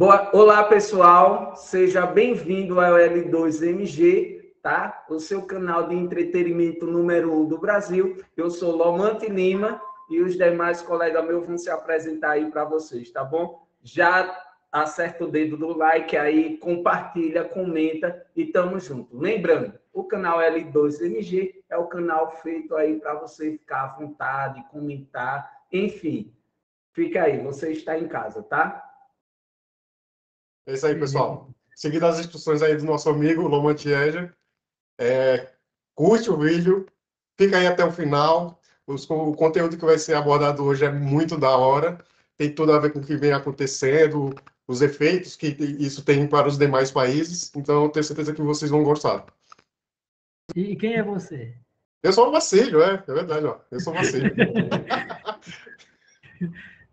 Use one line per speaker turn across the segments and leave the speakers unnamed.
Olá, pessoal, seja bem-vindo ao L2MG, tá? O seu canal de entretenimento número 1 do Brasil. Eu sou Lomante Lima e os demais colegas meus vão se apresentar aí para vocês, tá bom? Já acerta o dedo do like aí, compartilha, comenta e tamo junto. Lembrando, o canal L2MG é o canal feito aí para você ficar à vontade, comentar, enfim. Fica aí, você está em casa, tá?
É isso aí, pessoal. Seguindo as instruções aí do nosso amigo Lomantieja, curte o vídeo, fica aí até o final. O conteúdo que vai ser abordado hoje é muito da hora, tem tudo a ver com o que vem acontecendo, os efeitos que isso tem para os demais países, então eu tenho certeza que vocês vão gostar.
E quem é você?
Eu sou o Marcílio, é verdade, ó. Eu sou o Marcílio.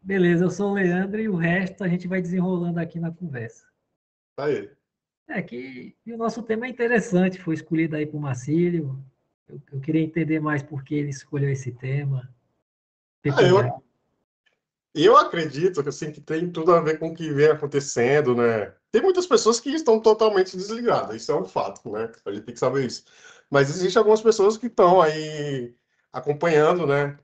Beleza, eu sou o Leandro e o resto a gente vai desenrolando aqui na conversa.
Tá aí.
E o nosso tema é interessante, foi escolhido aí por Marcílio. Eu queria entender mais por que ele escolheu esse tema.
Eu acredito que, assim, que tem tudo a ver com o que vem acontecendo, né? Tem muitas pessoas que estão totalmente desligadas, isso é um fato, né? A gente tem que saber isso. Mas existem algumas pessoas que estão aí acompanhando, né?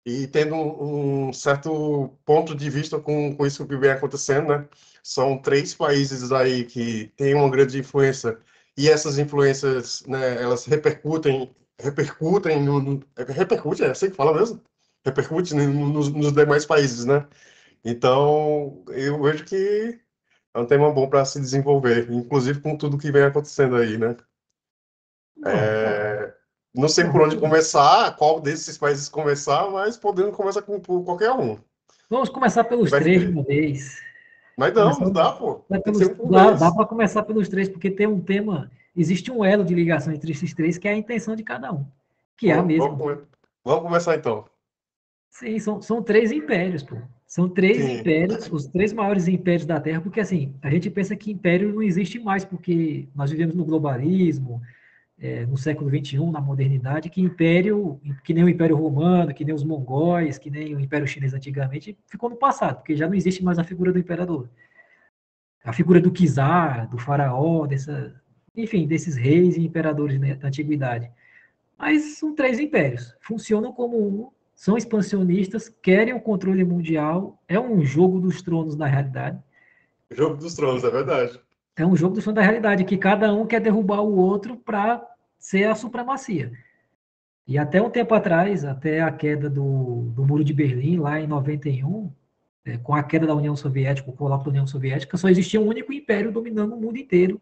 E tendo um certo ponto de vista com isso que vem acontecendo, né? São 3 países aí que têm uma grande influência e essas influências, né, elas repercutem repercute, é assim que fala mesmo? Repercute nos demais países, né? Então, eu vejo que é um tema bom para se desenvolver, inclusive com tudo que vem acontecendo aí, né? Não sei por onde começar, qual desses países começar, mas podendo começar por qualquer um.
Vamos começar pelos
Vai
3
ter.
de uma vez.
Mas não dá, pô. Tem que ser um por
Dá
vez.
para começar pelos 3, porque tem um tema, existe um elo de ligação entre esses 3, que é a intenção de cada um, que é a mesma.
Vamos começar então.
Sim, são 3 impérios, pô. São 3
Sim.
impérios, os 3 maiores impérios da Terra, porque assim, a gente pensa que império não existe mais, porque nós vivemos no globalismo, no século XXI, na modernidade, que império, que nem o Império Romano, que nem os mongóis, que nem o Império Chinês antigamente, ficou no passado, porque já não existe mais a figura do imperador. A figura do czar, do faraó, enfim, desses reis e imperadores, né, da antiguidade. Mas são 3 impérios, funcionam como um, são expansionistas, querem o controle mundial, é um jogo dos tronos na realidade.
Jogo dos Tronos, é verdade.
É um jogo dos tronos da realidade, que cada um quer derrubar o outro para ser a supremacia. E até um tempo atrás, até a queda do Muro de Berlim, lá em 91, com a queda da União Soviética, o colapso da União Soviética, só existia um único império dominando o mundo inteiro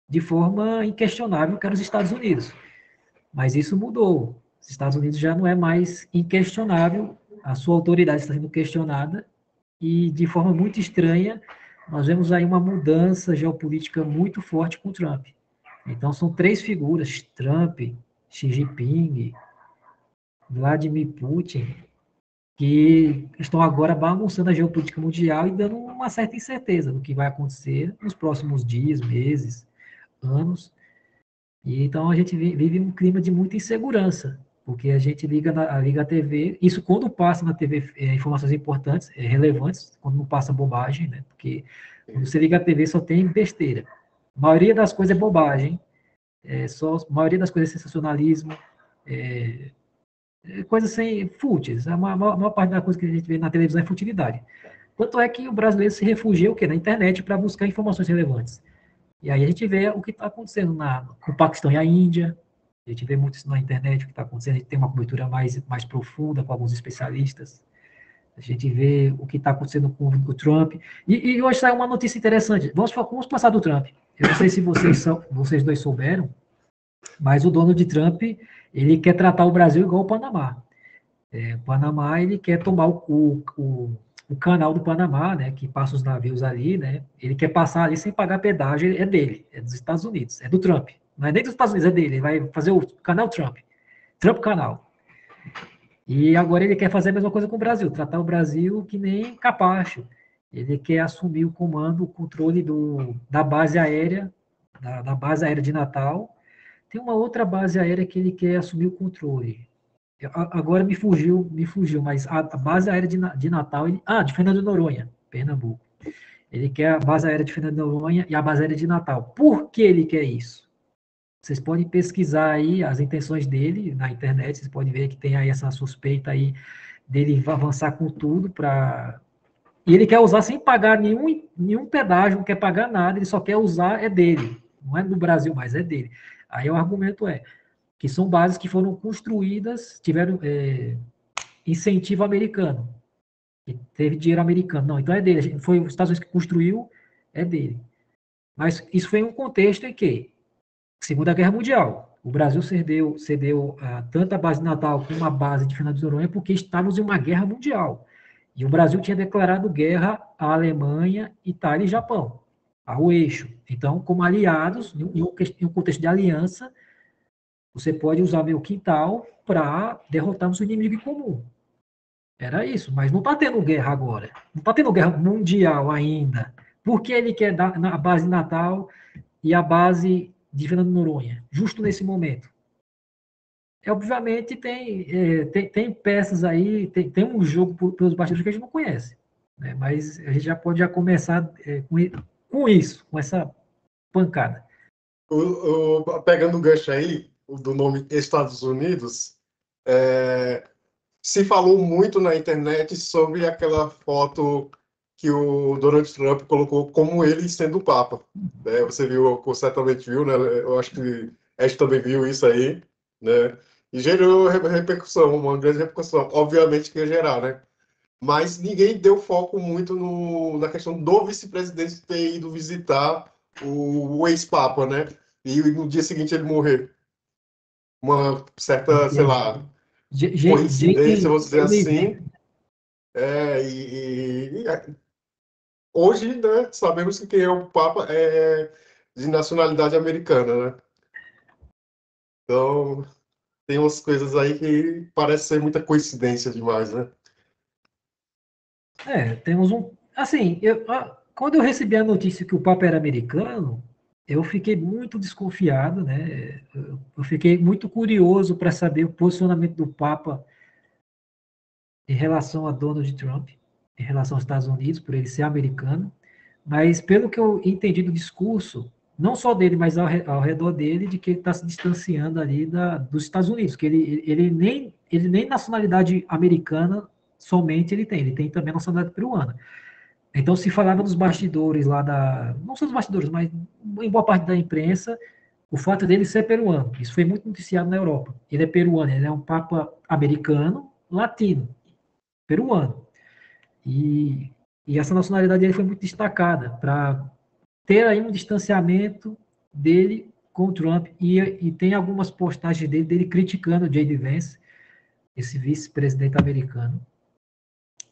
de forma inquestionável, que era os Estados Unidos. Mas isso mudou. Os Estados Unidos já não é mais inquestionável, a sua autoridade está sendo questionada, e de forma muito estranha, nós vemos aí uma mudança geopolítica muito forte com o Trump. Então, são 3 figuras, Trump, Xi Jinping, Vladimir Putin, que estão agora bagunçando a geopolítica mundial e dando uma certa incerteza do que vai acontecer nos próximos dias, meses, anos. E então a gente vive um clima de muita insegurança, porque a gente liga a TV, isso quando passa na TV informações importantes, relevantes, quando não passa bobagem, né? Porque quando você liga a TV só tem besteira. A maioria das coisas é bobagem, a maioria das coisas é sensacionalismo, coisas sem fúteis. A maior parte da coisa que a gente vê na televisão é futilidade. Tanto é que o brasileiro se refugia o quê? Na internet para buscar informações relevantes. E aí a gente vê o que está acontecendo com o Paquistão e a Índia, a gente vê muito isso na internet, o que está acontecendo, a gente tem uma cobertura mais profunda com alguns especialistas, a gente vê o que está acontecendo com o Trump, e hoje saiu uma notícia interessante, vamos passar do Trump, eu não sei se vocês dois souberam, mas o Donald Trump, ele quer tratar o Brasil igual o Panamá. O Panamá, ele quer tomar o canal do Panamá, né, que passa os navios ali, né, ele quer passar ali sem pagar pedágio, é dele, é dos Estados Unidos, é do Trump, não é nem dos Estados Unidos, é dele, ele vai fazer o canal Trump Canal. E agora ele quer fazer a mesma coisa com o Brasil, tratar o Brasil que nem capacho. Ele quer assumir o comando, o controle da base aérea, da base aérea de Natal. Tem uma outra base aérea que ele quer assumir o controle. Agora me fugiu, mas a base aérea de Natal, de Fernando de Noronha, Pernambuco. Ele quer a base aérea de Fernando de Noronha e a base aérea de Natal. Por que ele quer isso? Vocês podem pesquisar aí as intenções dele na internet, vocês podem ver que tem aí essa suspeita aí dele avançar com tudo para... E ele quer usar sem pagar nenhum pedágio, não quer pagar nada, ele só quer usar, é dele. Não é do Brasil, mas é dele. Aí o argumento é que são bases que foram construídas, tiveram incentivo americano, que teve dinheiro americano. Não, então é dele. Foi os Estados Unidos que construiu, é dele. Mas isso foi um contexto em que, Segunda Guerra Mundial, o Brasil cedeu tanto a base de Natal como a base de Fernando de Noronha porque estávamos em uma guerra mundial. E o Brasil tinha declarado guerra à Alemanha, Itália e Japão, ao eixo. Então, como aliados, em um contexto de aliança, você pode usar meu quintal para derrotarmos o inimigo em comum. Era isso, mas não está tendo guerra agora. Não está tendo guerra mundial ainda. Por que ele quer dar a base de Natal e a base de Fernando de Noronha, justo nesse momento? Obviamente, tem peças aí, tem um jogo pelos bastidores que a gente não conhece. Né? Mas a gente já pode começar com isso, com essa pancada.
Pegando o gancho aí, do nome Estados Unidos, se falou muito na internet sobre aquela foto que o Donald Trump colocou como ele sendo o Papa. Né? Você viu, certamente viu, né? Eu acho que a gente também viu isso aí, né? E gerou repercussão, uma grande repercussão. Obviamente que ia gerar, né? Mas ninguém deu foco muito na questão do vice-presidente ter ido visitar o ex-papa, né? E no dia seguinte ele morrer. Uma certa, sei lá, coincidência, vamos dizer assim. Hoje, né, sabemos que quem é o Papa é de nacionalidade americana, né? Então, tem umas coisas aí que parece ser muita coincidência demais, né?
Temos um... Assim, quando eu recebi a notícia que o Papa era americano, eu fiquei muito desconfiado, né? Eu fiquei muito curioso para saber o posicionamento do Papa em relação a Donald Trump, em relação aos Estados Unidos, por ele ser americano. Mas, pelo que eu entendi do discurso, não só dele, mas ao redor dele, de que ele está se distanciando ali dos Estados Unidos, que ele nem nacionalidade americana somente ele tem também nacionalidade peruana. Então, se falava nos bastidores lá não só nos bastidores, mas em boa parte da imprensa, o fato dele ser peruano. Isso foi muito noticiado na Europa. Ele é peruano, ele é um papa americano, latino, peruano. E essa nacionalidade dele foi muito destacada para ter aí um distanciamento dele com o Trump. E tem algumas postagens dele criticando o J.D. Vance, esse vice-presidente americano,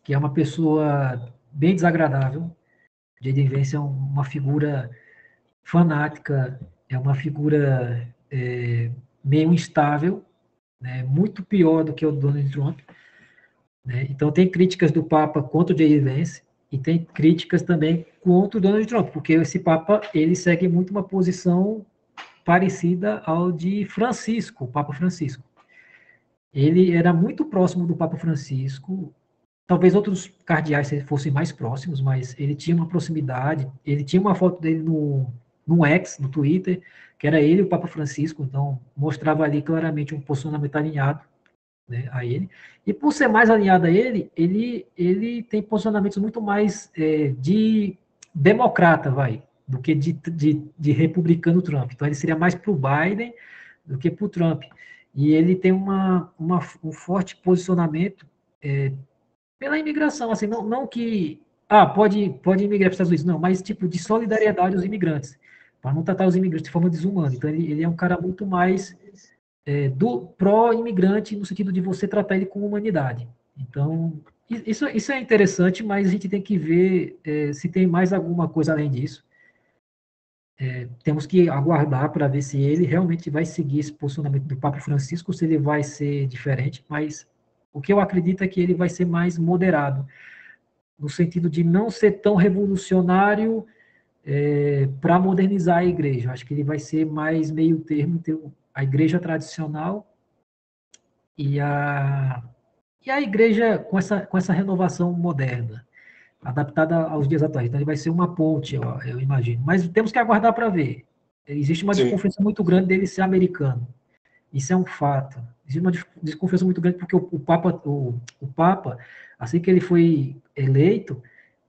que é uma pessoa bem desagradável. J.D. Vance é uma figura fanática, é uma figura meio instável, né, muito pior do que o Donald Trump. Né? Então, tem críticas do Papa contra o J.D. Vance e tem críticas também contra o Donald Trump, porque esse Papa ele segue muito uma posição parecida ao de Francisco, o Papa Francisco. Ele era muito próximo do Papa Francisco. Talvez outros cardeais fossem mais próximos, mas ele tinha uma proximidade. Ele tinha uma foto dele no X, no Twitter, que era ele e o Papa Francisco, então mostrava ali claramente um posicionamento alinhado, né, a ele. E por ser mais alinhado a ele tem posicionamentos muito mais de democrata, do que de republicano Trump. Então ele seria mais para o Biden do que para o Trump. E ele tem um forte posicionamento pela imigração, assim, não que pode imigrar para os Estados Unidos, não, mas tipo de solidariedade aos imigrantes, para não tratar os imigrantes de forma desumana. Então ele é um cara muito mais do pró-imigrante no sentido de você tratar ele com humanidade. Então isso é interessante, mas a gente tem que ver se tem mais alguma coisa além disso. Temos que aguardar para ver se ele realmente vai seguir esse posicionamento do Papa Francisco, se ele vai ser diferente, mas o que eu acredito é que ele vai ser mais moderado, no sentido de não ser tão revolucionário para modernizar a igreja. Acho que ele vai ser mais meio termo entre a igreja tradicional e a igreja com essa renovação moderna. adaptada aos dias atuais. Então, ele vai ser uma ponte, eu imagino. Mas temos que aguardar para ver. Existe uma
Sim.
desconfiança muito grande dele ser americano. Isso é um fato. Existe uma desconfiança muito grande porque o Papa, assim que ele foi eleito,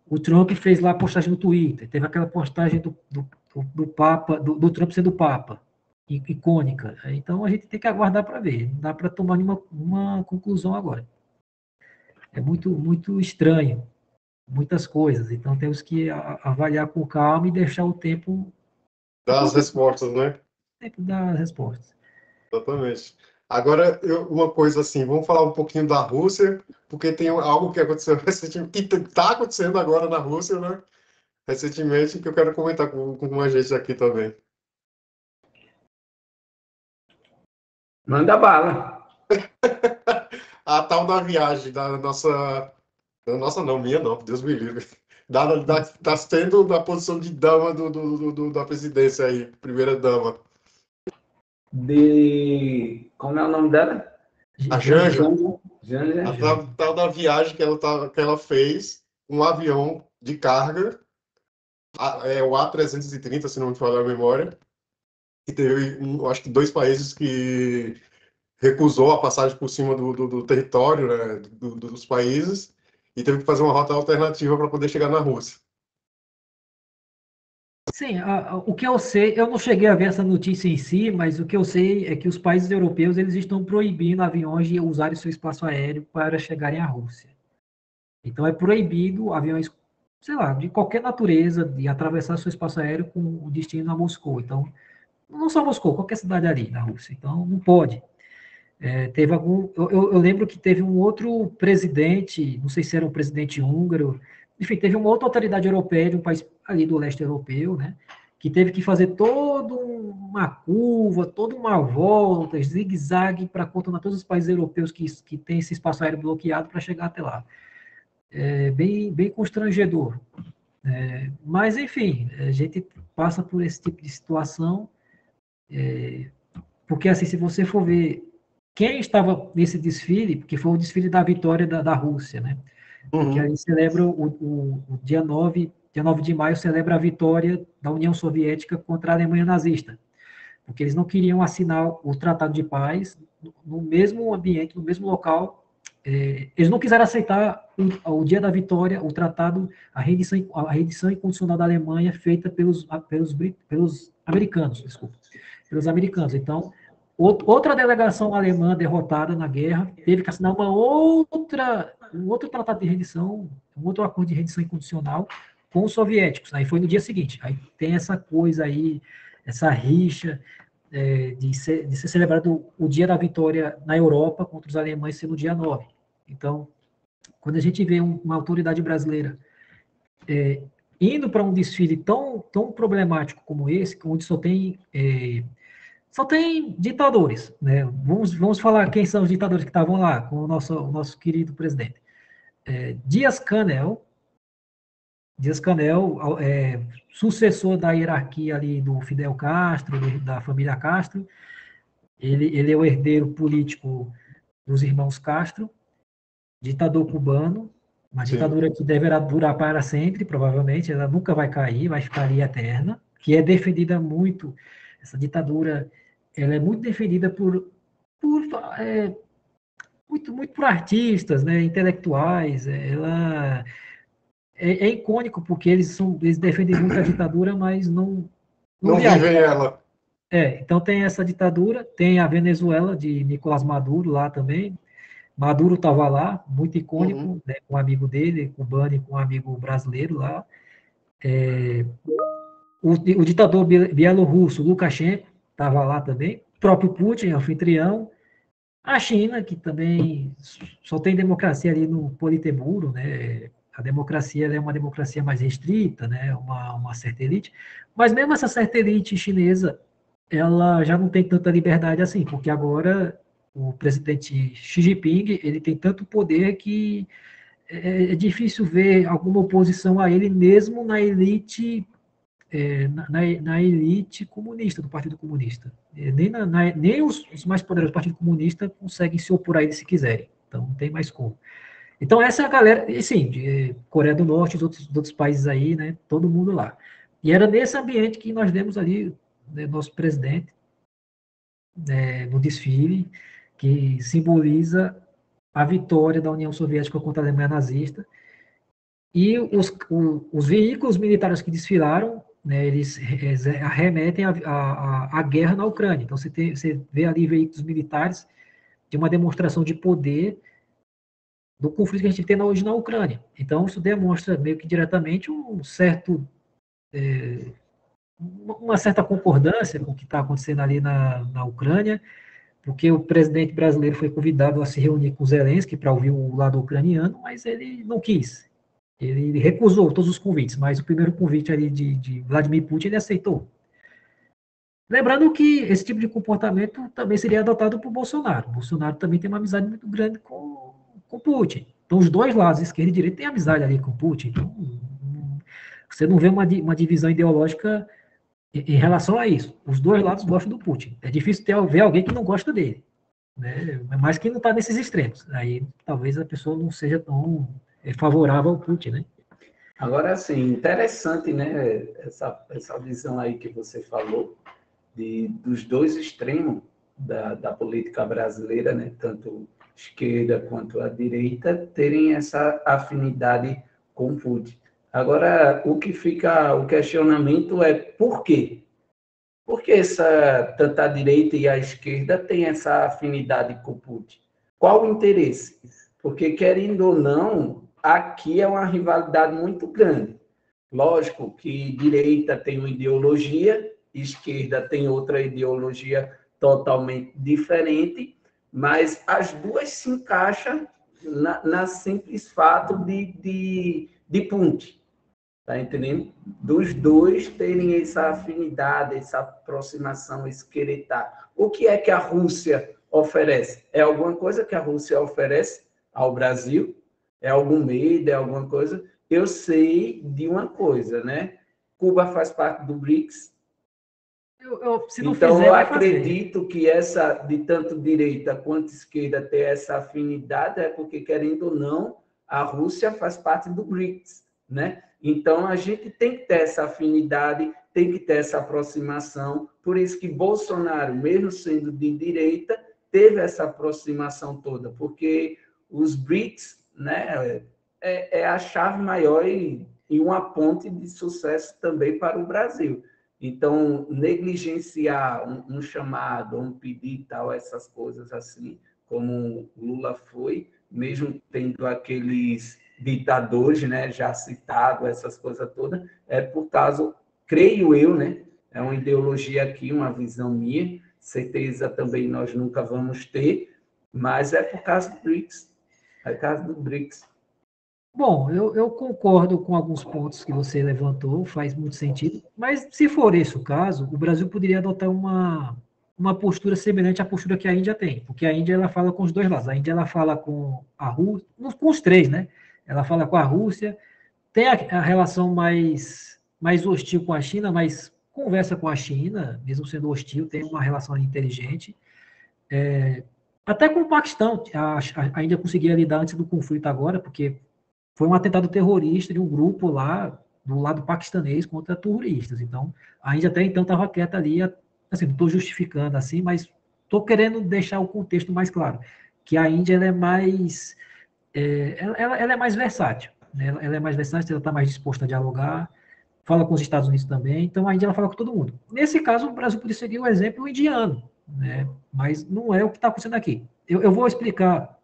o Trump fez lá a postagem no Twitter. Teve aquela postagem do Papa, do Trump sendo Papa, icônica. Então, a gente tem que aguardar para ver. Não dá para tomar uma conclusão agora. É muito, muito estranho. Muitas coisas. Então, temos que avaliar com calma e deixar o tempo
Das respostas, né?
das respostas.
Exatamente. Agora, uma coisa assim, vamos falar um pouquinho da Rússia, porque tem algo que aconteceu recentemente, que está acontecendo agora na Rússia, né? Recentemente, que eu quero comentar com a gente aqui também.
Manda bala.
A tal da viagem da nossa não, minha não, Deus me livre. Tá sendo da posição de dama da presidência aí, primeira dama.
Como é o nome dela?
A Janja.
Janja.
A tal da viagem que ela fez, um avião de carga, o A330, se não me falha a memória, e teve, acho que 2 países que recusou a passagem por cima do território, né, dos países, e teve que fazer uma rota alternativa para poder chegar na Rússia.
Sim, o que eu sei, eu não cheguei a ver essa notícia em si, mas o que eu sei é que os países europeus eles estão proibindo aviões de usarem seu espaço aéreo para chegarem à Rússia. Então é proibido aviões, sei lá, de qualquer natureza, de atravessar seu espaço aéreo com o destino a Moscou. Então, não só Moscou, qualquer cidade ali na Rússia. Então, não pode. Teve algum. Eu lembro que teve um outro presidente, não sei se era um presidente húngaro, enfim, teve uma outra autoridade europeia, de um país ali do leste europeu, né, que teve que fazer toda uma curva, toda uma volta, zigue-zague, para contornar todos os países europeus que têm esse espaço aéreo bloqueado para chegar até lá. É bem, bem constrangedor. Mas, enfim, a gente passa por esse tipo de situação, porque, assim, se você for ver quem estava nesse desfile, porque foi o desfile da vitória da Rússia, né? Porque aí celebra o dia 9 de maio, celebra a vitória da União Soviética contra a Alemanha nazista, porque eles não queriam assinar o Tratado de Paz no mesmo ambiente, no mesmo local. Eles não quiseram aceitar o dia da vitória, o tratado, a rendição incondicional da Alemanha feita pelos americanos, desculpa, pelos americanos. Então, outra delegação alemã derrotada na guerra teve que assinar um outro tratado de rendição, um outro acordo de rendição incondicional com os soviéticos. Aí foi no dia seguinte. Aí tem essa coisa aí, essa rixa de ser celebrado o dia da vitória na Europa contra os alemães sendo o dia 9. Então, quando a gente vê uma autoridade brasileira indo para um desfile tão problemático como esse, onde só tem ditadores, né? Vamos falar quem são os ditadores que estavam lá com o nosso querido presidente. Dias-Canel, sucessor da hierarquia ali do Fidel Castro, da família Castro. Ele é o herdeiro político dos irmãos Castro, ditador cubano, uma ditadura que deverá durar para sempre, provavelmente, ela nunca vai cair, vai ficar ali eterna, que é defendida muito, essa ditadura, ela é muito defendida muito por artistas, né, intelectuais, ela é icônico porque eles defendem muito a ditadura, mas não
vivem ela.
Então tem essa ditadura, tem a Venezuela de Nicolás Maduro lá também. Maduro estava lá, muito icônico, né, com um amigo dele, cubano e com um amigo brasileiro lá. O ditador bielorrusso, Lukashenko, estava lá também. O próprio Putin, anfitrião. A China, que também só tem democracia ali no Politburo, né? A democracia ela é uma democracia mais restrita, né? Uma certa elite. Mas mesmo essa certa elite chinesa, ela já não tem tanta liberdade assim, porque agora o presidente Xi Jinping, ele tem tanto poder que é difícil ver alguma oposição a ele, mesmo na elite na elite comunista, do Partido Comunista. Nem os mais poderosos do Partido Comunista conseguem se opor a ele se quiserem. Então, não tem mais como. Então, essa é a galera, e sim, de Coreia do Norte, os outros países aí, né, todo mundo lá. E era nesse ambiente que nós demos ali, né, nosso presidente, no desfile, que simboliza a vitória da União Soviética contra a Alemanha nazista. E os veículos militares que desfilaram, né, eles remetem à guerra na Ucrânia. Então, você vê ali veículos militares de uma demonstração de poder do conflito que a gente tem hoje na Ucrânia. Então, isso demonstra meio que diretamente uma certa concordância com o que está acontecendo ali na Ucrânia, porque o presidente brasileiro foi convidado a se reunir com Zelensky para ouvir o lado ucraniano, mas ele não quis. Ele recusou todos os convites, mas o primeiro convite ali de Vladimir Putin ele aceitou. Lembrando que esse tipo de comportamento também seria adotado por Bolsonaro. O Bolsonaro também tem uma amizade muito grande com Putin. Então, os dois lados, esquerda e direita, têm amizade ali com Putin. Então, você não vê uma divisão ideológica em relação a isso. Os dois lados gostam do Putin. É difícil ver alguém que não gosta dele, né? Mas que não está nesses extremos. Aí, talvez a pessoa não seja tão favorável ao Putin, né?
Agora, assim, interessante, né, essa visão aí que você falou, dos dois extremos da política brasileira, né, tanto esquerda quanto a direita, terem essa afinidade com Putin. Agora, o questionamento é por quê? Por que tanto a direita e a esquerda têm essa afinidade com Putin? Qual o interesse? Porque, querendo ou não, aqui é uma rivalidade muito grande. Lógico que direita tem uma ideologia, esquerda tem outra ideologia totalmente diferente, mas as duas se encaixam na simples fato de Putin. Tá entendendo? Dos dois terem essa afinidade, essa aproximação, esse querer estar. O que é que a Rússia oferece? É alguma coisa que a Rússia oferece ao Brasil? É algum medo? É alguma coisa? Eu sei de uma coisa, né? Cuba faz parte do BRICS.
Se não
então,
fizer,
eu
vai fazer.
acredito que essa, de tanto direita quanto esquerda, ter essa afinidade é porque, querendo ou não, a Rússia faz parte do BRICS, né? Então, a gente tem que ter essa afinidade, tem que ter essa aproximação. Por isso que Bolsonaro, mesmo sendo de direita, teve essa aproximação toda, porque os BRICS, né, é a chave maior e uma ponte de sucesso também para o Brasil. Então, negligenciar um chamado, um pedido, tal, essas coisas assim, como Lula foi, mesmo tendo aqueles ditadores, né, já citado, essas coisas todas, é por causa, creio eu, né, é uma ideologia aqui, uma visão minha, certeza também nós nunca vamos ter, mas é por causa do BRICS, é por causa do BRICS.
Bom, eu concordo com alguns pontos que você levantou, faz muito sentido, mas se for esse o caso, o Brasil poderia adotar uma postura semelhante à postura que a Índia tem, porque a Índia ela fala com os dois lados, a Índia ela fala com a Rússia, com os três, né? Ela fala com a Rússia, tem a relação mais hostil com a China, mas conversa com a China, mesmo sendo hostil, tem uma relação inteligente. Até com o Paquistão, a Índia conseguia lidar antes do conflito agora, porque foi um atentado terrorista de um grupo lá, do lado paquistanês, contra terroristas. Então, a Índia até então estava quieta ali, assim, não estou justificando assim, mas estou querendo deixar o contexto mais claro, que a Índia ela é mais, ela é mais versátil, né? Ela é mais versátil, ela está mais disposta a dialogar, fala com os Estados Unidos também, então a Índia ela fala com todo mundo. Nesse caso, o Brasil poderia seguir o exemplo indiano, né? Mas não é o que está acontecendo aqui. Eu vou explicar.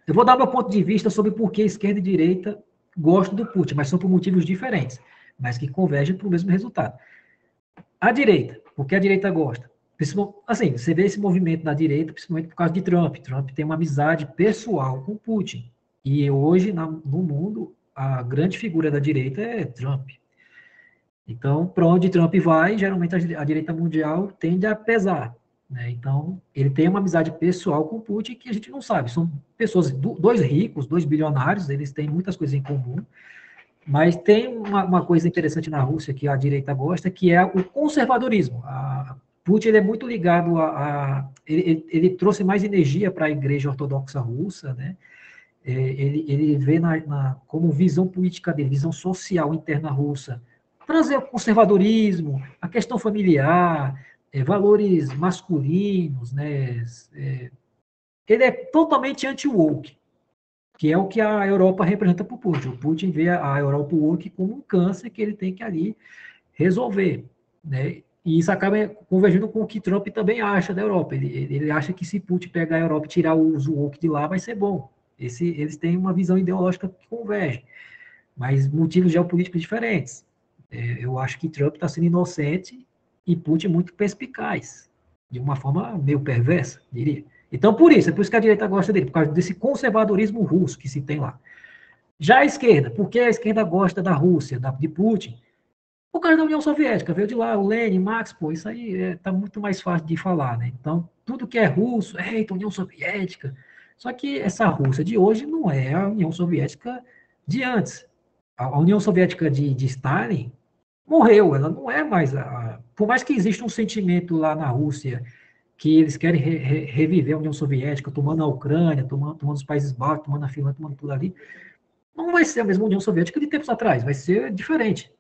Eu vou dar meu ponto de vista sobre por que esquerda e direita gostam do Putin, mas são por motivos diferentes, mas que convergem para o mesmo resultado. A direita, por que a direita gosta? Assim, você vê esse movimento da direita, principalmente por causa de Trump. Trump tem uma amizade pessoal com Putin. E hoje, no mundo, a grande figura da direita é Trump. Então, para onde Trump vai, geralmente a direita mundial tende a pesar. Né? Então, ele tem uma amizade pessoal com Putin que a gente não sabe. São pessoas, dois ricos, dois bilionários, eles têm muitas coisas em comum, mas tem uma coisa interessante na Rússia que a direita gosta, que é o conservadorismo. Putin ele é muito ligado ele trouxe mais energia para a igreja ortodoxa russa, né? ele vê como visão política dele, visão social interna russa, trazer o conservadorismo, a questão familiar, valores masculinos, né? Ele é totalmente anti-woke, que é o que a Europa representa para o Putin. O Putin vê a Europa woke como um câncer que ele tem que ali resolver, né? E isso acaba convergindo com o que Trump também acha da Europa. Ele acha que se Putin pegar a Europa e tirar o woke de lá, vai ser bom. Eles têm uma visão ideológica que converge, mas motivos geopolíticos diferentes. Eu acho que Trump está sendo inocente e Putin muito perspicaz, de uma forma meio perversa, diria. Então, por isso que a direita gosta dele, por causa desse conservadorismo russo que se tem lá. Já a esquerda, por que a esquerda gosta da Rússia, de Putin? Por causa da União Soviética, veio de lá, o Lenin, Marx, pô, isso aí está muito mais fácil de falar, né? Então, tudo que é russo, eita, União Soviética. Só que essa Rússia de hoje não é a União Soviética de antes. A União Soviética de Stalin morreu, ela não é mais por mais que exista um sentimento lá na Rússia que eles querem reviver a União Soviética, tomando a Ucrânia, tomando os países bálticos, tomando a Finlândia, tomando tudo ali, não vai ser a mesma União Soviética de tempos atrás, vai ser diferente.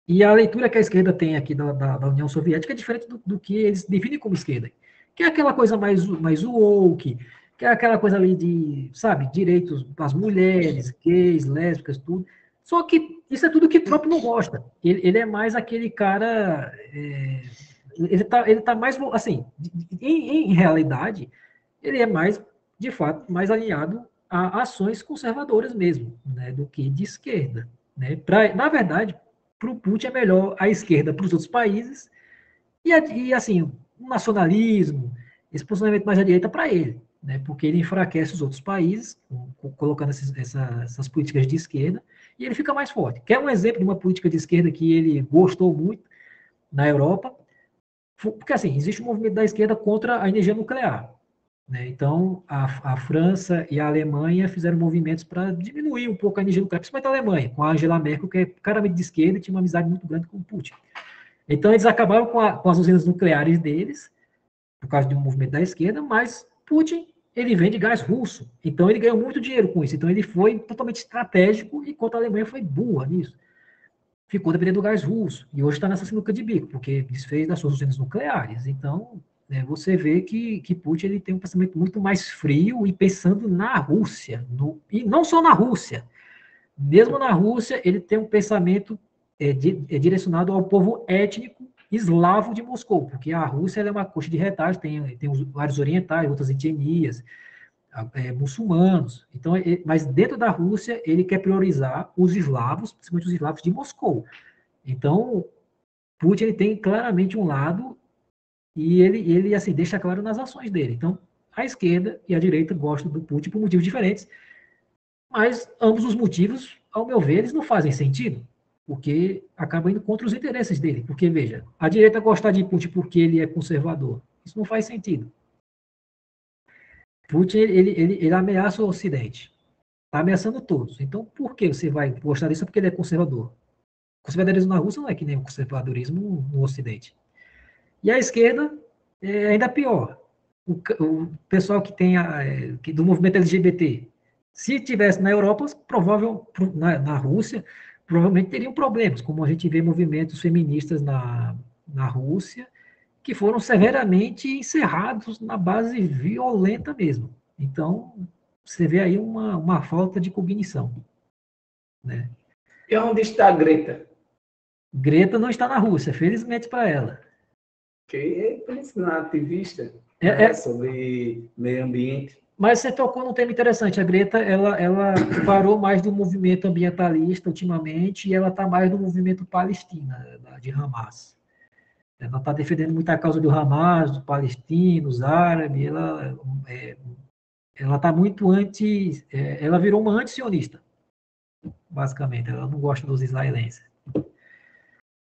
E a leitura que a esquerda tem aqui da União Soviética é diferente do que eles definem como esquerda, que é aquela coisa mais woke, que é aquela coisa ali de, sabe, direitos das mulheres, gays, lésbicas, tudo. Só que isso é tudo que Trump não gosta. Ele é mais aquele cara... ele tá mais, assim, em realidade, ele é mais, de fato, mais alinhado a ações conservadoras mesmo, né, do que de esquerda. Né? Na verdade, para o Putin é melhor a esquerda para os outros países e assim, o nacionalismo, esse posicionamento mais à direita para ele, né? Porque ele enfraquece os outros países, colocando essas políticas de esquerda, e ele fica mais forte. Quer um exemplo de uma política de esquerda que ele gostou muito na Europa? Porque, assim, existe um movimento da esquerda contra a energia nuclear. Né? Então, a França e a Alemanha fizeram movimentos para diminuir um pouco a energia nuclear, principalmente a Alemanha, com a Angela Merkel, que é claramente de esquerda e tinha uma amizade muito grande com o Putin. Então, eles acabaram com as usinas nucleares deles, por causa de um movimento da esquerda, mas Putin, ele vende gás russo. Então, ele ganhou muito dinheiro com isso. Então, ele foi totalmente estratégico, enquanto a Alemanha foi burra nisso. Ficou dependendo do gás russo. E hoje está nessa sinuca de bico, porque desfez das suas usinas nucleares. Então, você vê que Putin ele tem um pensamento muito mais frio e pensando na Rússia. E não só na Rússia. Mesmo na Rússia, ele tem um pensamento direcionado ao povo étnico eslavo de Moscou, porque a Rússia ela é uma coxa de retalhos, tem vários orientais, outras etnias, muçulmanos. Então, mas dentro da Rússia, ele quer priorizar os eslavos, principalmente os eslavos de Moscou. Então, Putin ele tem claramente um lado e ele assim, deixa claro nas ações dele. Então, a esquerda e a direita gostam do Putin por motivos diferentes, mas ambos os motivos, ao meu ver, eles não fazem sentido, porque acabam indo contra os interesses dele. Porque, veja, a direita gosta de Putin porque ele é conservador. Isso não faz sentido. Putin, ele ameaça o Ocidente. Está ameaçando todos. Então, por que você vai gostar disso? Porque ele é conservador. O conservadorismo na Rússia não é que nem o conservadorismo no Ocidente. E a esquerda é ainda pior. O pessoal que tem do movimento LGBT, se tivesse na Europa, na Rússia, provavelmente teriam problemas, como a gente vê movimentos feministas na Rússia, que foram severamente encerrados na base violenta mesmo. Então, você vê aí uma falta de cognição. Né?
E onde está a Greta?
Greta não está na Rússia, felizmente para ela.
Que é uma ativista sobre meio ambiente.
Mas você tocou num tema interessante. A Greta, ela parou mais do movimento ambientalista ultimamente e ela está mais do movimento palestino, de Hamas. Ela está defendendo muito a causa do Hamas, dos palestinos, árabes. Ela está muito ela virou uma anti-sionista, basicamente. Ela não gosta dos israelenses.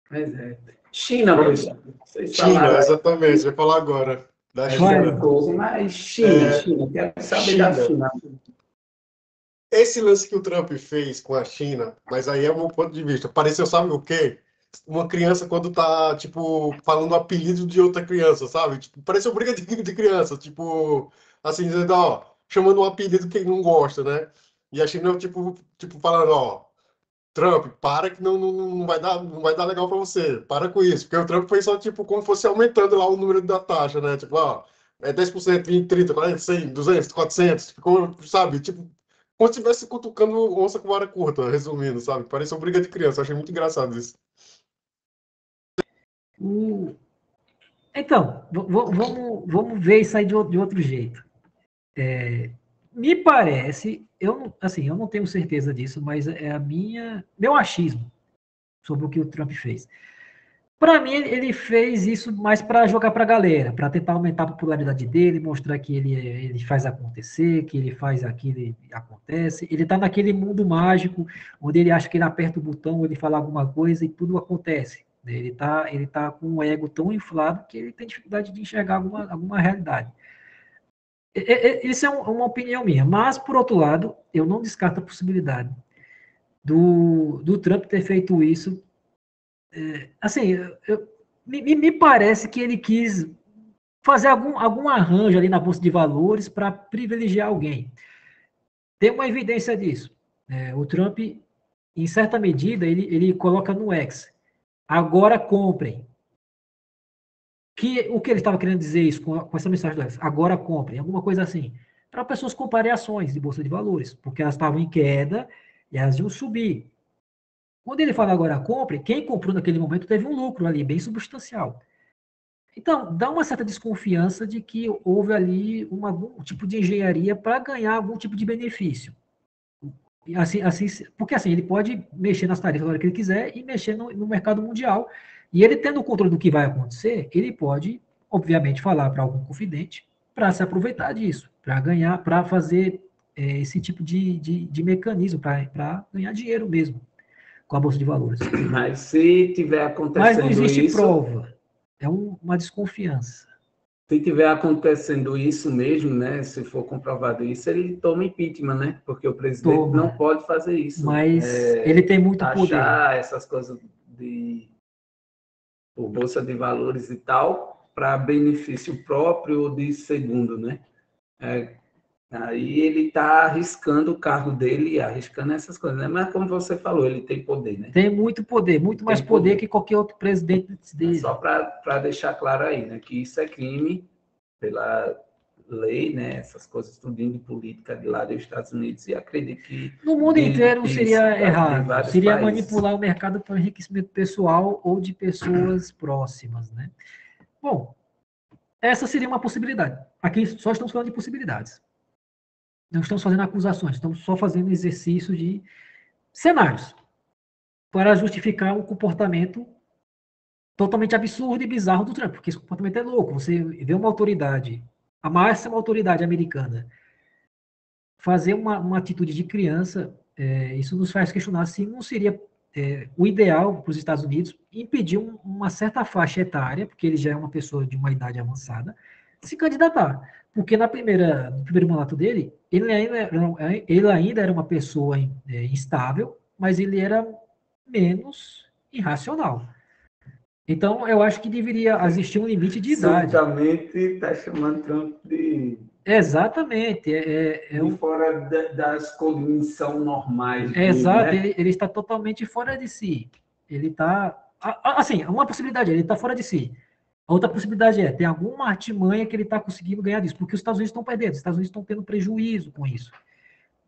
Pois é. China, por exemplo.
China, exatamente. Vai falar agora da China.
Mas China, quero saber da China.
Esse lance que o Trump fez com a China, mas aí é o meu ponto de vista. Pareceu, sabe o quê? Uma criança quando tá, tipo, falando o apelido de outra criança, sabe? Tipo, pareceu briga de criança, tipo, assim, dizendo, ó, chamando um apelido que ele não gosta, né? E a China, tipo falando, ó, Trump, para que não vai dar legal para você, para com isso. Porque o Trump foi só, tipo, como fosse aumentando lá o número da taxa, né? Tipo, ó, é 10%, 20, 30, 40, 100, 200, 400, ficou, sabe? Tipo, como se estivesse cutucando onça com vara curta, resumindo, sabe? Parece uma briga de criança, eu achei muito engraçado isso.
Então, vamos ver isso aí de outro jeito. Me parece, assim, eu não tenho certeza disso, mas é meu achismo sobre o que o Trump fez. Para mim, ele fez isso mais para jogar para a galera, para tentar aumentar a popularidade dele, mostrar que ele faz acontecer, que ele faz aquilo e acontece. Ele está naquele mundo mágico, onde ele acha que ele aperta o botão, ele fala alguma coisa e tudo acontece. Ele tá com um ego tão inflado que ele tem dificuldade de enxergar alguma realidade. Isso é uma opinião minha, mas, por outro lado, eu não descarto a possibilidade do Trump ter feito isso. Assim, me parece que ele quis fazer algum arranjo ali na Bolsa de Valores para privilegiar alguém. Tem uma evidência disso. O Trump, em certa medida, ele coloca no X. Agora comprem. O que ele estava querendo dizer isso com essa mensagem do X? Agora comprem, alguma coisa assim. Para pessoas comprarem ações de Bolsa de Valores, porque elas estavam em queda e elas iam subir. Quando ele fala agora compre, quem comprou naquele momento teve um lucro ali, bem substancial. Então, dá uma certa desconfiança de que houve ali algum tipo de engenharia para ganhar algum tipo de benefício. Assim, porque assim, ele pode mexer nas tarifas na hora que ele quiser e mexer no mercado mundial. E ele tendo o controle do que vai acontecer, ele pode, obviamente, falar para algum confidente para se aproveitar disso, para ganhar, para fazer esse tipo de mecanismo, para ganhar dinheiro mesmo com a Bolsa de Valores.
Mas se tiver
Mas não
acontecendo
existe
isso,
prova. É uma desconfiança.
se tiver acontecendo isso mesmo, né? Se for comprovado isso, ele toma impeachment, né? Porque o presidente não
Toma.
pode fazer isso.
Mas ele tem muito poder.
Taxar essas coisas por Bolsa de Valores e tal, para benefício próprio ou de segundo, né? Aí ele está arriscando o carro dele, arriscando essas coisas, né? Mas como você falou, ele tem poder, né?
Tem muito poder, muito mais poder que qualquer outro presidente dele.
Só para deixar claro aí, né? Que isso é crime pela lei, né? Essas coisas tudo de política de lá dos Estados Unidos, e acredito que
No mundo inteiro seria
de
errado.
vários
Seria
países.
manipular o mercado para enriquecimento pessoal ou de pessoas próximas, né? Bom, essa seria uma possibilidade. Aqui só estamos falando de possibilidades. Não estamos fazendo acusações, estamos só fazendo exercício de cenários para justificar um comportamento totalmente absurdo e bizarro do Trump, porque esse comportamento é louco. Você vê uma autoridade, a máxima autoridade americana, fazer uma atitude de criança, isso nos faz questionar se não seria o ideal para os Estados Unidos impedir uma certa faixa etária, porque ele já é uma pessoa de uma idade avançada, se candidatar. Porque no primeiro mandato dele, ele ainda era uma pessoa instável, mas ele era menos irracional. Então, eu acho que deveria existir um limite de idade.
Subitamente está chamando Trump de
Exatamente.
fora das cognição normais dele,
Exato,
né?
ele está totalmente fora de si. Ele está. Assim, uma possibilidade, ele está fora de si. A outra possibilidade tem alguma artimanha que ele está conseguindo ganhar disso, porque os Estados Unidos estão perdendo, os Estados Unidos estão tendo prejuízo com isso.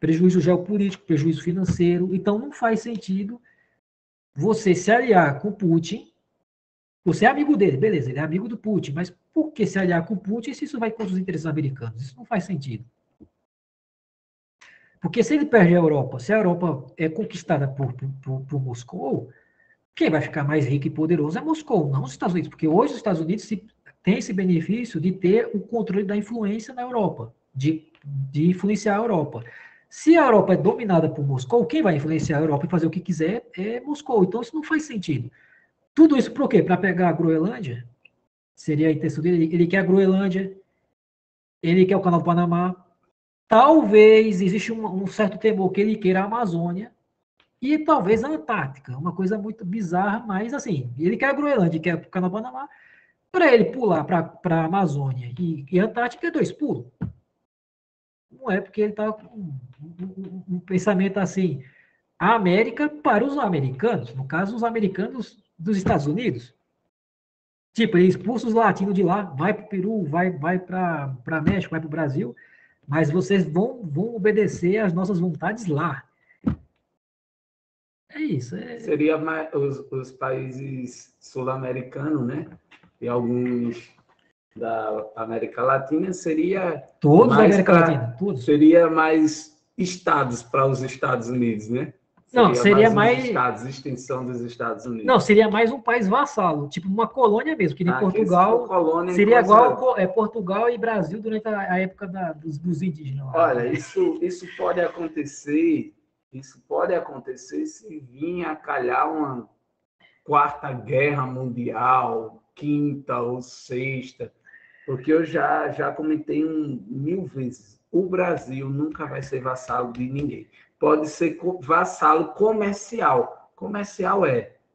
Prejuízo geopolítico, prejuízo financeiro. Então, não faz sentido você se aliar com Putin. Você é amigo dele, beleza, ele é amigo do Putin, mas por que se aliar com o Putin se isso vai contra os interesses americanos? Isso não faz sentido. Porque se ele perde a Europa, se a Europa é conquistada por Moscou, quem vai ficar mais rico e poderoso é Moscou, não os Estados Unidos. Porque hoje os Estados Unidos têm esse benefício de ter o controle da influência na Europa, de influenciar a Europa. Se a Europa é dominada por Moscou, quem vai influenciar a Europa e fazer o que quiser é Moscou. Então isso não faz sentido. Tudo isso por quê? Para pegar a Groenlândia? Seria a intenção dele. Ele quer a Groenlândia, ele quer o Canal do Panamá. Talvez exista um certo temor que ele queira a Amazônia e talvez a Antártica. Uma coisa muito bizarra, mas assim, ele quer a Groenlândia, quer o Canal do Panamá. Para ele pular para a Amazônia e a Antártica é 2 pulos. Não é porque ele está com um pensamento assim, a América para os americanos, no caso, os americanos dos Estados Unidos. Tipo, ele expulsa os latinos de lá, vai para o Peru, vai para México, vai para o Brasil, mas vocês vão obedecer às nossas vontades lá. É isso.
Seria mais os países sul-americanos, né? E alguns da América Latina, seria
Todos da
mais
América Latina, todos.
seria mais estados para os Estados Unidos, né?
Não, seria
os
mais
estados, extensão dos Estados Unidos.
Não, seria mais um país vassalo, tipo uma colônia mesmo, que nem Portugal.
Colônia,
seria igual Portugal e Brasil durante a época dos indígenas.
Olha, isso pode acontecer. Isso pode acontecer se vir a calhar uma quarta guerra mundial, quinta ou sexta, porque eu já comentei 1000 vezes. O Brasil nunca vai ser vassalo de ninguém. Pode ser vassalo comercial. Comercial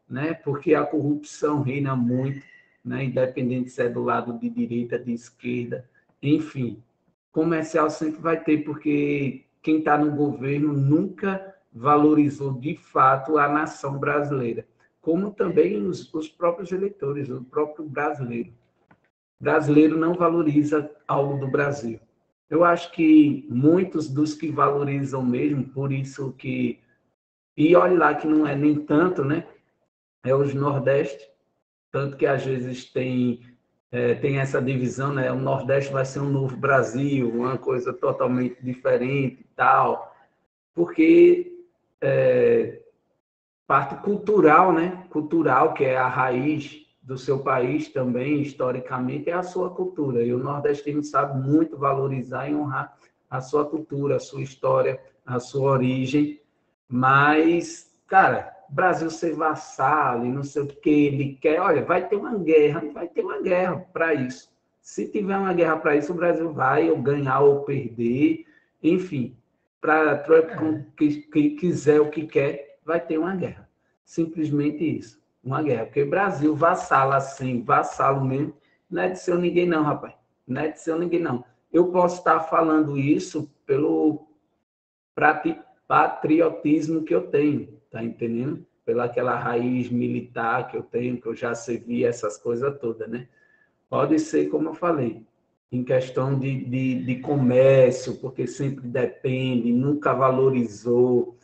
né? Porque a corrupção reina muito, né? Independente se é do lado de direita, de esquerda, enfim. Comercial sempre vai ter, porque quem está no governo nunca valorizou de fato a nação brasileira, como também os próprios eleitores, o próprio brasileiro. O brasileiro não valoriza algo do Brasil. Eu acho que muitos dos que valorizam mesmo, por isso que... E olha lá que não é nem tanto, né? É os Nordeste, tanto que às vezes tem essa divisão, né? O Nordeste vai ser um novo Brasil, uma coisa totalmente diferente e tal, porque parte cultural, né? Cultural, que é a raiz do seu país também, historicamente, é a sua cultura. E o nordestino sabe muito valorizar e honrar a sua cultura, a sua história, a sua origem. Mas, cara, Brasil ser vassalo e não sei o que ele quer. Olha, vai ter uma guerra para isso. Se tiver uma guerra para isso, o Brasil vai ou ganhar ou perder. Enfim, para que quiser o que quer, vai ter uma guerra. Simplesmente isso. Uma guerra. Porque Brasil, vassalo assim, vassalo mesmo, não é de seu ninguém não, rapaz. Não é de seu ninguém não. Eu posso estar falando isso pelo patriotismo que eu tenho, tá entendendo? Pela aquela raiz militar que eu tenho, que eu já servi, essas coisas todas, né? Pode ser, como eu falei, em questão de comércio, porque sempre depende, nunca valorizou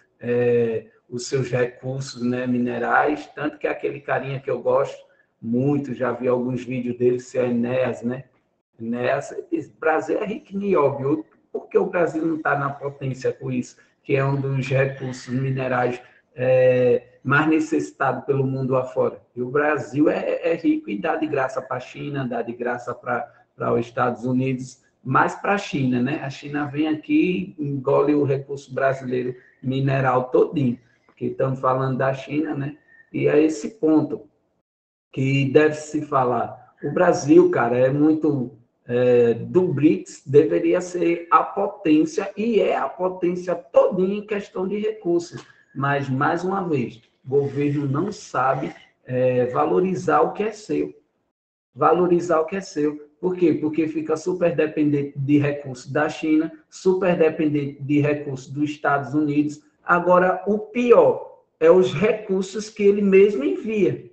os seus recursos, né, minerais, tanto que aquele carinha que eu gosto muito, já vi alguns vídeos dele, se é Enéas, né? Enéas, o Brasil é rico em nióbio, por que o Brasil não está na potência com isso, que é um dos recursos minerais mais necessitado pelo mundo afora? E o Brasil é rico e dá de graça para a China, dá de graça para os Estados Unidos, mais para a China, né? A China vem aqui e engole o recurso brasileiro mineral todinho, porque estamos falando da China, né? E é esse ponto que deve se falar. O Brasil, cara, é muito... do BRICS deveria ser a potência, e é a potência todinha em questão de recursos. Mas, mais uma vez, o governo não sabe valorizar o que é seu. Valorizar o que é seu. Por quê? Porque fica super dependente de recursos da China, super dependente de recursos dos Estados Unidos. Agora, o pior é os recursos que ele mesmo envia.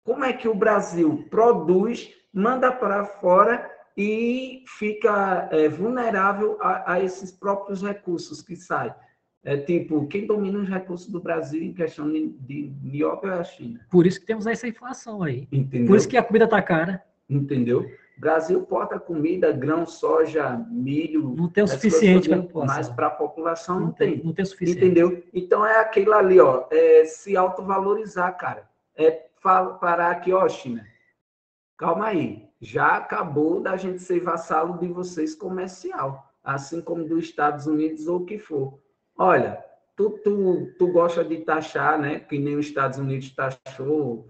Como é que o Brasil produz, manda para fora e fica vulnerável a esses próprios recursos que saem? Tipo, quem domina os recursos do Brasil em questão de nióbio é a China.
Por isso que temos essa inflação aí.
Entendeu?
Por isso que a comida está cara.
Entendeu? O Brasil porta comida, grão, soja, milho...
Não tem o suficiente para a
população. Mas para a população não tem.
Não tem o suficiente.
Entendeu? Então é aquilo ali, ó, se autovalorizar, cara. Parar aqui, ó, China. Calma aí. Já acabou da gente ser vassalo de vocês comercial. Assim como dos Estados Unidos ou o que for. Olha, tu gosta de taxar, né? Que nem os Estados Unidos taxou,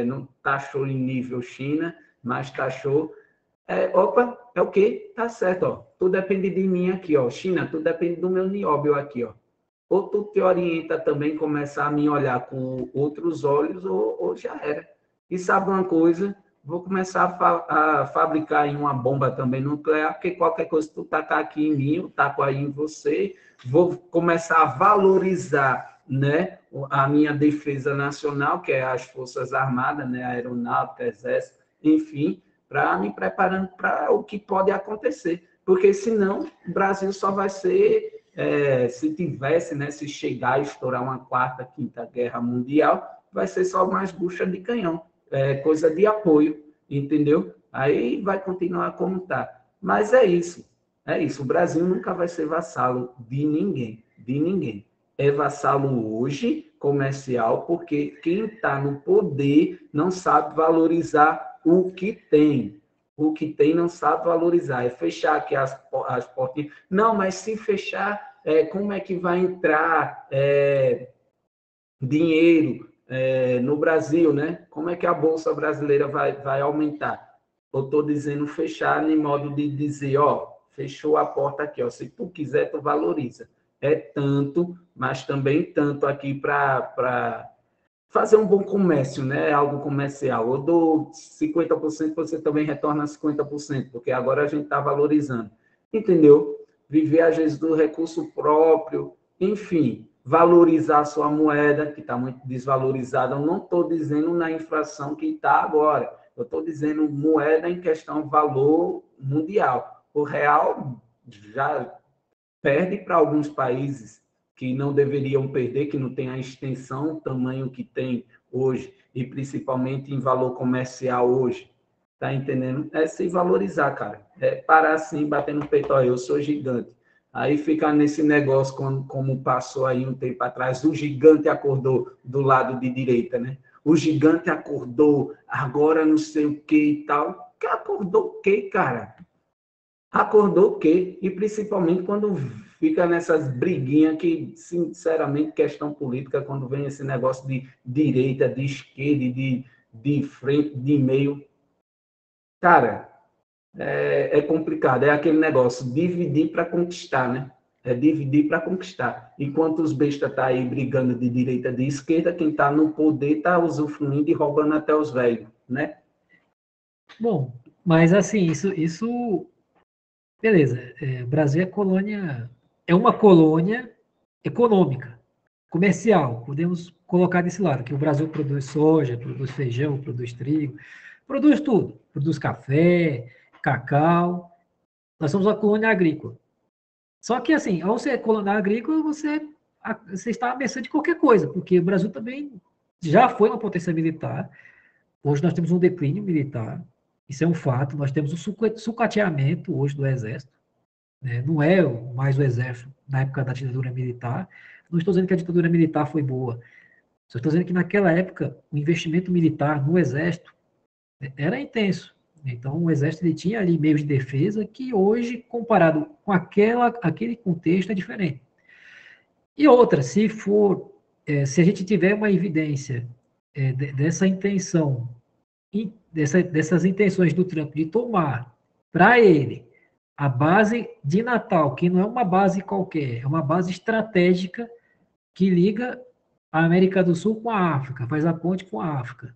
não taxou em nível China, mas taxou. Opa, é o quê? Tá certo, ó. Tu depende de mim aqui, ó. China, tu depende do meu nióbio aqui, ó. Ou tu te orienta também, começar a me olhar com outros olhos, ou já era. E sabe uma coisa? vou começar a fabricar em uma bomba também nuclear, porque qualquer coisa que tu tacar aqui em mim, eu taco aí em você, vou começar a valorizar, né, a minha defesa nacional, que é as Forças Armadas, né, a Aeronáutica, Exército, enfim, para me preparando para o que pode acontecer, porque senão o Brasil só vai ser, se tivesse, né, se chegar a estourar uma quarta, quinta guerra mundial, vai ser só mais bucha de canhão, coisa de apoio, entendeu? Aí vai continuar como está. Mas é isso. O Brasil nunca vai ser vassalo de ninguém, de ninguém. É vassalo hoje comercial porque quem está no poder não sabe valorizar o que tem. O que tem não sabe valorizar. É fechar aqui as portinhas. Não, mas se fechar, como é que vai entrar dinheiro no Brasil, né? Como é que a Bolsa Brasileira vai aumentar? Eu estou dizendo fechar em modo de dizer, ó, fechou a porta aqui, ó, se tu quiser, tu valoriza. É tanto, mas também tanto aqui para fazer um bom comércio, né? Algo comercial. Eu dou 50%, você também retorna 50%, porque agora a gente está valorizando. Entendeu? Viver, às vezes, do recurso próprio, enfim, valorizar a sua moeda, que está muito desvalorizada. Eu não estou dizendo na inflação que está agora. Eu estou dizendo moeda em questão valor mundial. O real já perde para alguns países que não deveriam perder, que não tem a extensão, o tamanho que tem hoje, e principalmente em valor comercial hoje. Tá entendendo? É se valorizar, cara. É parar assim, bater no peito, ó, eu sou gigante. Aí fica nesse negócio, como passou aí um tempo atrás, o gigante acordou do lado de direita, né? O gigante acordou, agora não sei o que e tal. Acordou o quê, cara? Acordou o quê? E principalmente quando fica nessas briguinhas que, sinceramente, questão política, quando vem esse negócio de direita, de esquerda, de frente, de meio. Cara, é complicado. É aquele negócio, dividir para conquistar, né? É dividir para conquistar. Enquanto os bestas estão aí brigando de direita e de esquerda, quem está no poder está usufruindo e roubando até os velhos, né?
Bom, mas assim, isso beleza. O Brasil é uma colônia econômica, comercial. Podemos colocar desse lado, que o Brasil produz soja, produz feijão, produz trigo, produz tudo. Produz café, cacau. Nós somos uma colônia agrícola. Só que, assim, ao ser colônia agrícola, você está à mercê de qualquer coisa, porque o Brasil também já foi uma potência militar. Hoje nós temos um declínio militar, isso é um fato. Nós temos um sucateamento hoje do Exército, né? Não é mais o Exército na época da ditadura militar. Não estou dizendo que a ditadura militar foi boa, só estou dizendo que naquela época o investimento militar no Exército era intenso. Então, o Exército ele tinha ali meios de defesa que hoje, comparado com aquele contexto, é diferente. E outra, se a gente tiver uma evidência dessa intenção, dessas intenções do Trump de tomar para ele a base de Natal, que não é uma base qualquer, é uma base estratégica que liga a América do Sul com a África, faz a ponte com a África,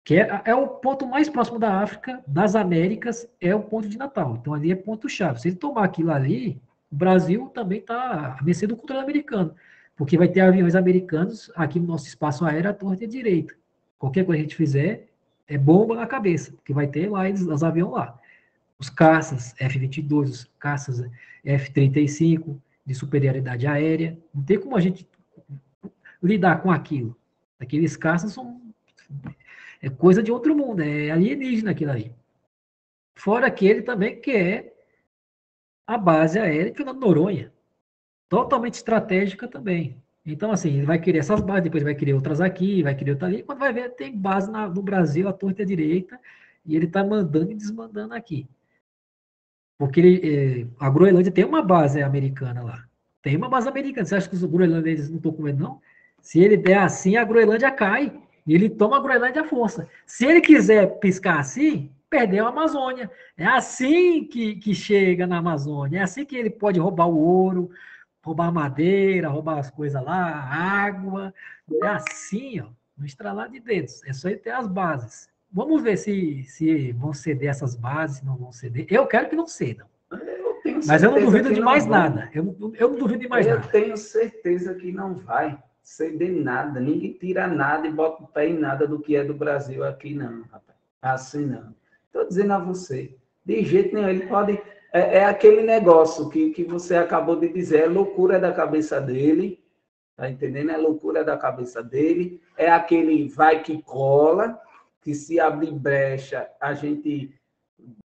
que é o ponto mais próximo da África, das Américas, é o ponto de Natal. Então, ali é ponto-chave. Se ele tomar aquilo ali, o Brasil também está a mercê do controle americano, porque vai ter aviões americanos aqui no nosso espaço aéreo à torta e à direita. Qualquer coisa que a gente fizer, é bomba na cabeça, porque vai ter lá os aviões lá. Os caças F-22, os caças F-35, de superioridade aérea. Não tem como a gente lidar com aquilo. Aqueles caças é coisa de outro mundo, é alienígena aquilo ali. Fora que ele também quer a base aérea de Fernando Noronha, totalmente estratégica também. Então, assim, ele vai querer essas bases, depois vai querer outras aqui, vai querer outra ali. Quando vai ver, tem base no Brasil, à torta e à direita, e ele está mandando e desmandando aqui. Porque a Groenlândia tem uma base americana lá. Tem uma base americana. Você acha que os groenlandeses não estão com medo, não? Se ele der assim, a Groenlândia cai. E ele toma a Groenlândia à força. Se ele quiser piscar assim, perdeu a Amazônia. É assim que chega na Amazônia. É assim que ele pode roubar o ouro, roubar a madeira, roubar as coisas lá, a água. É assim, ó, no estralar de dedos. É só ele ter as bases. vamos ver se vão ceder essas bases, se não vão ceder. Eu quero que não cedam.
Eu tenho
Mas eu não
certeza
duvido
que
de
não
mais
vão.
nada. Eu não duvido de mais
Eu
nada.
tenho certeza que não vai ceder nada. Ninguém tira nada e bota o pé em nada do que é do Brasil aqui, não, rapaz. Assim não. Estou dizendo a você. De jeito nenhum. Ele pode. É aquele negócio que você acabou de dizer. É loucura da cabeça dele. Tá entendendo? É loucura da cabeça dele. É aquele vai que cola. Que se abrir brecha, a gente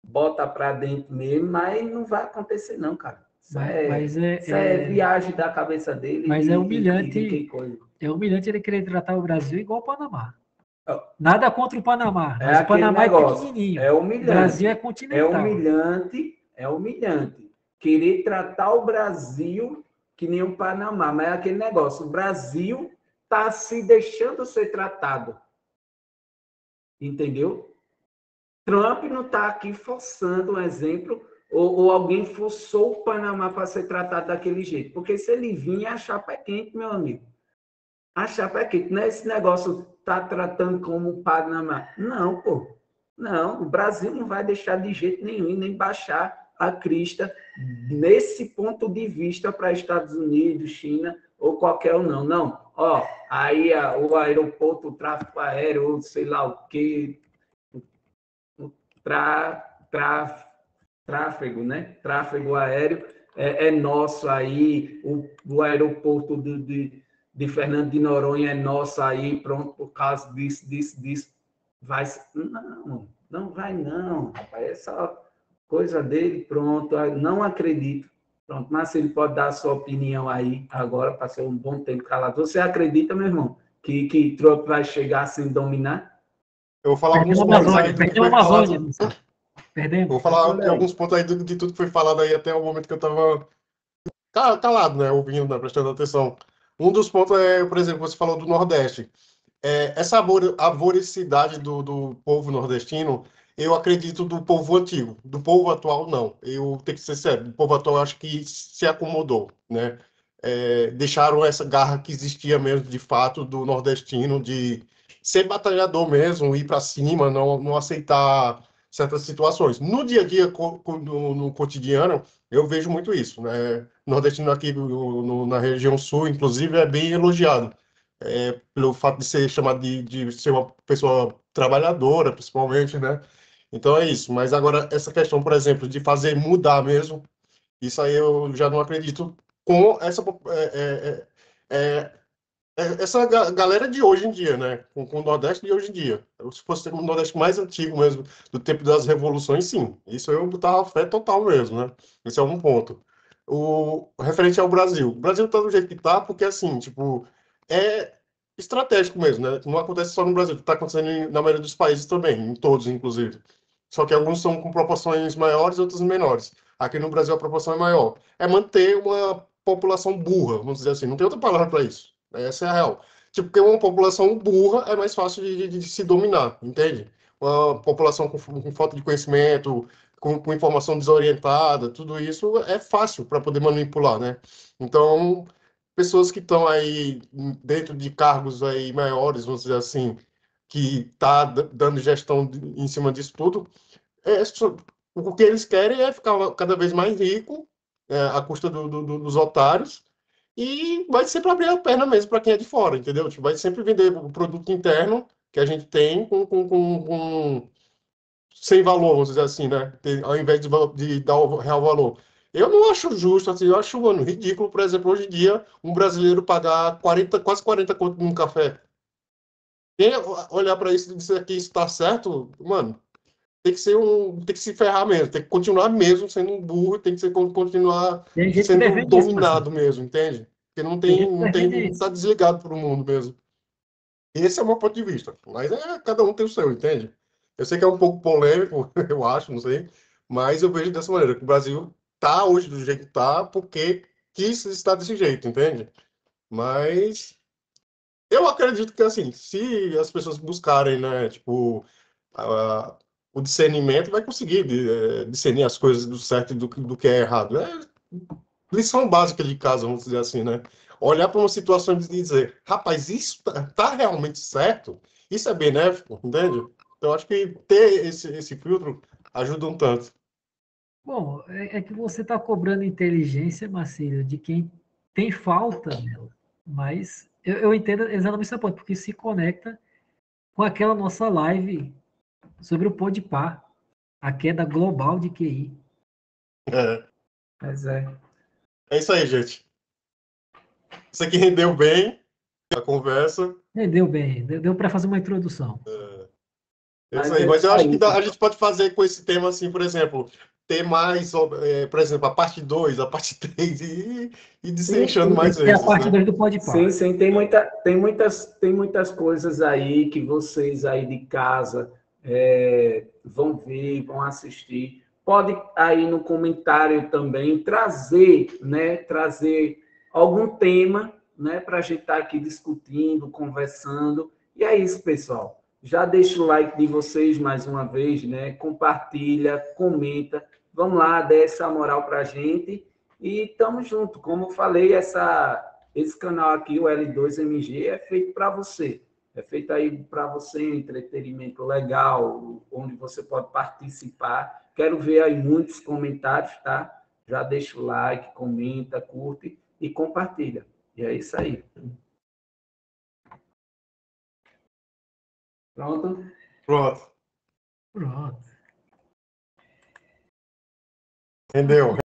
bota para dentro mesmo, mas não vai acontecer, não, cara.
Mas
Isso é viagem da cabeça dele
mas é
e de
humilhante.
quem coisa.
É humilhante ele querer tratar o Brasil igual o Panamá.
Ó,
Nada contra o Panamá,
é
mas o
aquele
Panamá é
negócio.
pequenininho.
É
O Brasil é
humilhante. É
continental.
humilhante. É humilhante. Querer tratar o Brasil que nem o Panamá. Mas é aquele negócio. O Brasil está se deixando ser tratado. Entendeu? Trump não está aqui forçando um exemplo, ou alguém forçou o Panamá para ser tratado daquele jeito. Porque se ele vir, a chapa é quente, meu amigo. A chapa é quente. Não é esse negócio tá tratando como o Panamá. Não, pô. Não, o Brasil não vai deixar de jeito nenhum, nem baixar a crista nesse ponto de vista para Estados Unidos, China ou qualquer um, não. Não. Ó, aí o aeroporto, o tráfego aéreo, ou sei lá o quê, tráfego, né? Tráfego aéreo é nosso aí, o aeroporto de Fernando de Noronha é nosso aí, pronto, por causa disso. Vai, não vai não, rapaz, é só coisa dele, pronto, não acredito. Pronto, mas se ele pode dar a sua opinião aí agora, para ser um bom tempo calado. Você acredita, meu irmão, que Trump vai chegar sem dominar?
Eu vou falar alguns
Perdemos a
pontos aí
Amazônia,
do que
perdemos
foi
a Amazônia,
falado.
Gustavo.
Vou
Perdemos.
falar
Olha
aqui
aí.
alguns pontos aí de tudo que foi falado aí até o momento que eu estava calado, né? Ouvindo, né? Prestando atenção. Um dos pontos é, por exemplo, você falou do Nordeste. Essa arvoricidade do povo nordestino, eu acredito do povo antigo. Do povo atual, não. Eu tenho que ser sério. O povo atual, acho que se acomodou, né? Deixaram essa garra que existia mesmo, de fato, do nordestino, de ser batalhador mesmo, ir para cima, não aceitar certas situações. No dia a dia, no cotidiano, eu vejo muito isso, né? Nordestino aqui na região sul, inclusive, é bem elogiado pelo fato de ser chamado de ser uma pessoa trabalhadora, principalmente, né? Então é isso. Mas agora, essa questão, por exemplo, de fazer mudar mesmo, isso aí eu já não acredito com essa galera de hoje em dia, né? Com o Nordeste de hoje em dia. Se fosse o Nordeste mais antigo mesmo, do tempo das revoluções, sim. Isso eu botava fé total mesmo, né? Esse é um ponto. O referente ao Brasil. O Brasil tá do jeito que tá, porque assim, tipo, é estratégico mesmo, né? Não acontece só no Brasil, tá acontecendo na maioria dos países também, em todos, inclusive. Só que alguns são com proporções maiores, outros menores. Aqui no Brasil a proporção é maior. É manter uma população burra, vamos dizer assim. Não tem outra palavra para isso. Essa é a real. Tipo, porque uma população burra é mais fácil de se dominar, entende? Uma população com falta de conhecimento, com informação desorientada, tudo isso é fácil para poder manipular, né? Então, pessoas que estão aí dentro de cargos aí maiores, vamos dizer assim, que tá dando gestão em cima disso tudo, o que eles querem é ficar cada vez mais rico, à custa dos otários, e vai sempre abrir a perna mesmo para quem é de fora, entendeu? Tipo, vai sempre vender o produto interno que a gente tem sem valor, vamos dizer assim, né? Ao invés de dar o real valor. Eu não acho justo, assim, eu acho, mano, ridículo, por exemplo, hoje em dia, um brasileiro pagar 40, quase 40 conto num café. Quem olhar para isso e dizer que isso está certo, mano, tem que se ferrar mesmo, tem que continuar mesmo sendo um burro, tem que continuar
Tem gente que
sendo
defende isso, parceiro.
dominado mesmo, entende? Porque
Tem gente que defende
não tá
isso.
desligado para o mundo mesmo. Esse é o meu ponto de vista, mas cada um tem o seu, entende? Eu sei que é um pouco polêmico, eu acho, não sei, mas eu vejo dessa maneira, que o Brasil tá hoje do jeito que tá, porque quis estar desse jeito, entende? Mas eu acredito que, assim, se as pessoas buscarem, né, tipo, a- o discernimento, vai conseguir discernir as coisas do certo e do que é errado. É lição básica de casa, vamos dizer assim, né? Olhar para uma situação e dizer, rapaz, isso tá realmente certo? Isso é benéfico, entende? Então, acho que ter esse filtro ajuda um tanto.
Bom, é que você está cobrando inteligência, Marcílio, de quem tem falta dela. Mas eu entendo exatamente esse ponto, porque se conecta com aquela nossa live sobre o Podpah, a queda global de QI.
É,
Mas é.
é isso aí, gente. Isso aqui rendeu bem a conversa.
Deu bem, deu para fazer uma introdução.
É isso
Mas
aí.
é
Mas
isso
eu acho
aí.
que a gente pode fazer com esse tema assim, por exemplo, ter mais, por exemplo, a parte 2, a parte 3 e
Sim,
destrinchando
Tem
mais
que ter a
vezes,
parte
né?
2 do
sim,
Podpah.
sim, tem muitas coisas aí que vocês aí de casa vão ver, vão assistir. Pode aí no comentário também trazer, né, trazer algum tema, né, para a gente estar aqui discutindo, conversando. E é isso, pessoal. Já deixa o like de vocês mais uma vez, né? Compartilha, comenta. Vamos lá, dê essa moral para a gente. E estamos junto. Como eu falei, esse canal aqui, o L2MG, é feito para você. É feito aí para você, entretenimento legal, onde você pode participar. Quero ver aí muitos comentários, tá? Já deixa o like, comenta, curte e compartilha. E é isso aí. Pronto?
Pronto.
Pronto.
Rendeu.